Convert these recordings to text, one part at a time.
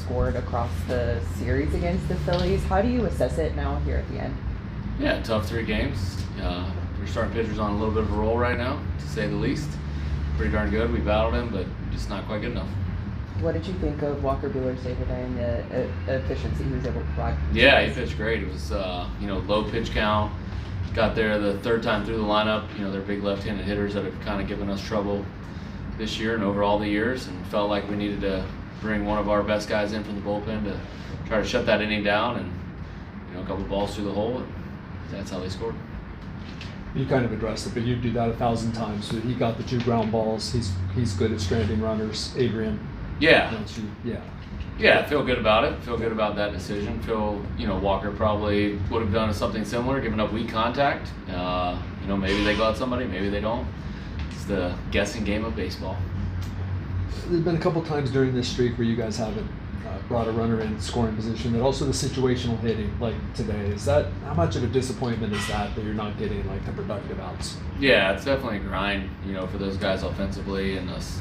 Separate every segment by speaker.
Speaker 1: scored across the series against the Phillies. How do you assess it now here at the end?
Speaker 2: Yeah, tough 3 games. We're starting pitchers on a little bit of a roll right now, to say the least. Pretty darn good. We battled him, but just not quite good enough.
Speaker 1: What did you think of Walker Buehler's day today and the efficiency he was able to provide?
Speaker 2: Yeah, he pitched great. It was low pitch count. Got there the 3rd time through the lineup. They're big left-handed hitters that have kind of given us trouble this year and over all the years, and felt like we needed to bring one of our best guys in from the bullpen to try to shut that inning down, and a couple balls through the hole, and that's how they scored.
Speaker 3: You kind of addressed it, but you do that 1,000 times. So he got the 2 ground balls. He's good at stranding runners. Adrian.
Speaker 2: Yeah.
Speaker 3: Yeah,
Speaker 2: I feel good about it. Feel good about that decision. Walker probably would have done something similar, given up weak contact. Maybe they go out somebody, maybe they don't. It's the guessing game of baseball.
Speaker 3: There's been a couple times during this streak where you guys haven't brought a runner in scoring position, and also the situational hitting like today. How much of a disappointment is that you're not getting like the productive outs?
Speaker 2: Yeah, it's definitely a grind, for those guys offensively, and us,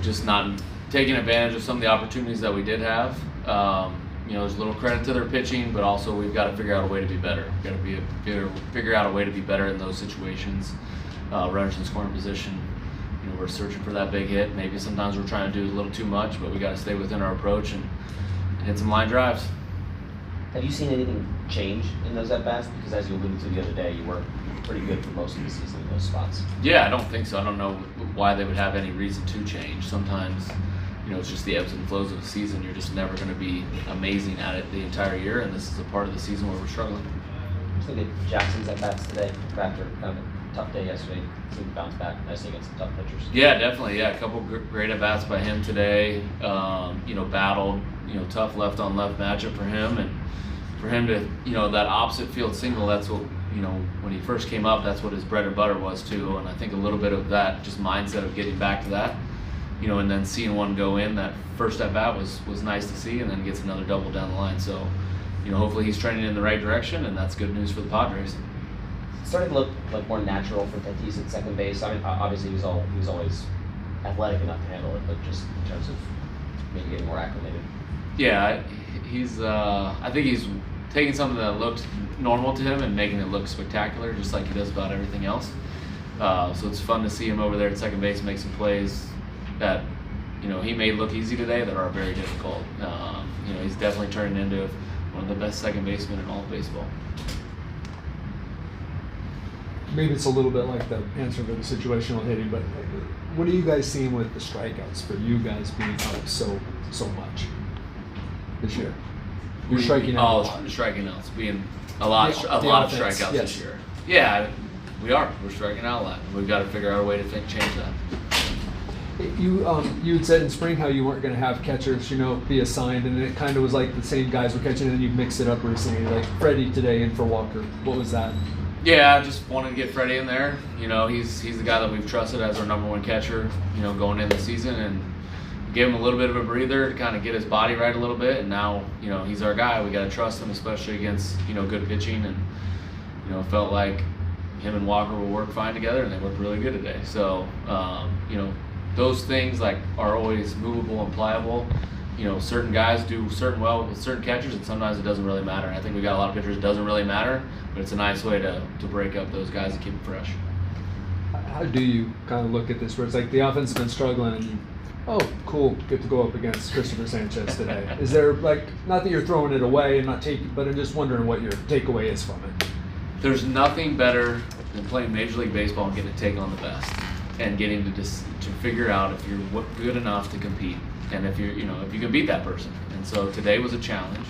Speaker 2: just not taking advantage of some of the opportunities that we did have. There's a little credit to their pitching, but also we've got to figure out a way to be better. We've got to figure out a way to be better in those situations. Runners in scoring position, we're searching for that big hit. Maybe sometimes we're trying to do a little too much, but we got to stay within our approach and hit some line drives.
Speaker 4: Have you seen anything change in those at-bats? Because as you alluded to the other day, you were pretty good for most of the season in those spots.
Speaker 2: Yeah, I don't think so. I don't know why they would have any reason to change. Sometimes, it's just the ebbs and flows of the season. You're just never going to be amazing at it the entire year, and this is a part of the season where we're struggling.
Speaker 4: I think that Jackson's at-bats today, after kind of a tough day yesterday, seemed to bounce back nicely against some tough pitchers.
Speaker 2: Yeah, definitely. Yeah, a couple great at-bats by him today. Battled, tough left-on-left matchup for him, and for him to, that opposite field single, that's what, when he first came up, that's what his bread and butter was too, and I think a little bit of that just mindset of getting back to that, and then seeing one go in, that first at-bat was nice to see, and then gets another double down the line. So, hopefully he's trending in the right direction, and that's good news for the Padres.
Speaker 4: It's starting to look like more natural for Tatis at second base. I mean, obviously he was always athletic enough to handle it, but just in terms of maybe getting more acclimated.
Speaker 2: Yeah, I think he's taking something that looked normal to him and making it look spectacular, just like he does about everything else. So it's fun to see him over there at second base make some plays that, he may look easy today that are very difficult. He's definitely turning into one of the best second basemen in all of baseball.
Speaker 3: Maybe it's a little bit like the answer for the situational hitting, but what are you guys seeing with the strikeouts for you guys being out so much this year? You're striking out a lot.
Speaker 2: Striking outs being a lot of strikeouts this year. Yeah, we are. We're striking out a lot. We've got to figure out a way to change that.
Speaker 3: You had said in spring how you weren't going to have catchers, be assigned, and it kind of was like the same guys were catching, and then you mixed it up recently, like Freddie today in for Walker. What was that?
Speaker 2: Yeah, I just wanted to get Freddie in there. He's the guy that we've trusted as our number 1 catcher, going into the season, and give him a little bit of a breather to kind of get his body right a little bit. And now, he's our guy. We got to trust him, especially against, good pitching. And, felt like him and Walker will work fine together, and they worked really good today. So, those things are always movable and pliable. Certain guys do well with certain catchers, and sometimes it doesn't really matter. And I think we got a lot of pitchers it doesn't really matter, but it's a nice way to break up those guys and keep them fresh.
Speaker 3: How do you kind of look at this where it's like the offense has been struggling and cool, get to go up against Christopher Sanchez today? Is there not that you're throwing it away and not taking, but I'm just wondering what your takeaway is from it.
Speaker 2: There's nothing better than playing Major League Baseball and getting to take on the best and getting to figure out if you're good enough to compete. And if you can beat that person. And so today was a challenge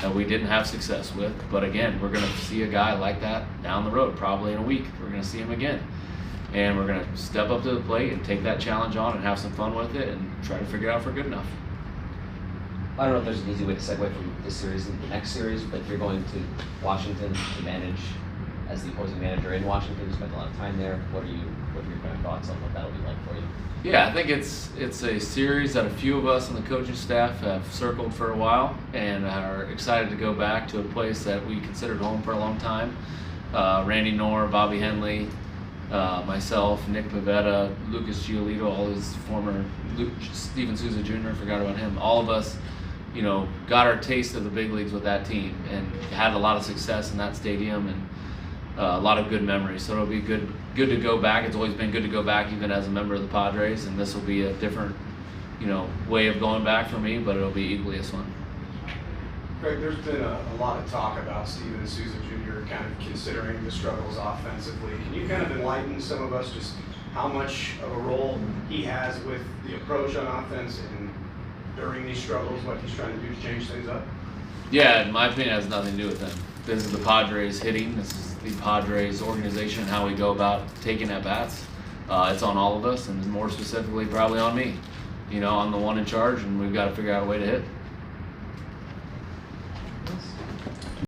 Speaker 2: that we didn't have success with. But again, we're going to see a guy like that down the road, probably in a week. We're going to see him again. And we're going to step up to the plate and take that challenge on and have some fun with it and try to figure it out if we're good enough.
Speaker 4: I don't know if there's an easy way to segue from this series into the next series, but you're going to Washington to manage as the opposing manager in Washington. You spent a lot of time there. What are your kind of thoughts on what that'll be like for you?
Speaker 2: Yeah, I think it's a series that a few of us on the coaching staff have circled for a while and are excited to go back to a place that we considered home for a long time. Randy Knorr, Bobby Henley, myself, Nick Pivetta, Lucas Giolito, all his former Steven Souza Jr., forgot about him. All of us you know, got our taste of the big leagues with that team and had a lot of success in that stadium and a lot of good memories. So it'll be good to go back. It's always been good to go back, even as a member of the Padres, and this will be a different, you know, way of going back for me, but it'll be equally as fun.
Speaker 5: Craig, there's been a lot of talk about Steven Souza Jr. kind of considering the struggles offensively. Can you kind of enlighten some of us just how much of a role he has with the approach on offense and during these struggles, what he's trying to do to change things up?
Speaker 2: Yeah, in my opinion, it has nothing to do with him. This is the Padres hitting. This is the Padres organization and how we go about taking at bats. It's on all of us, and more specifically, probably on me. You know, I'm the one in charge, and we've got to figure out a way to hit.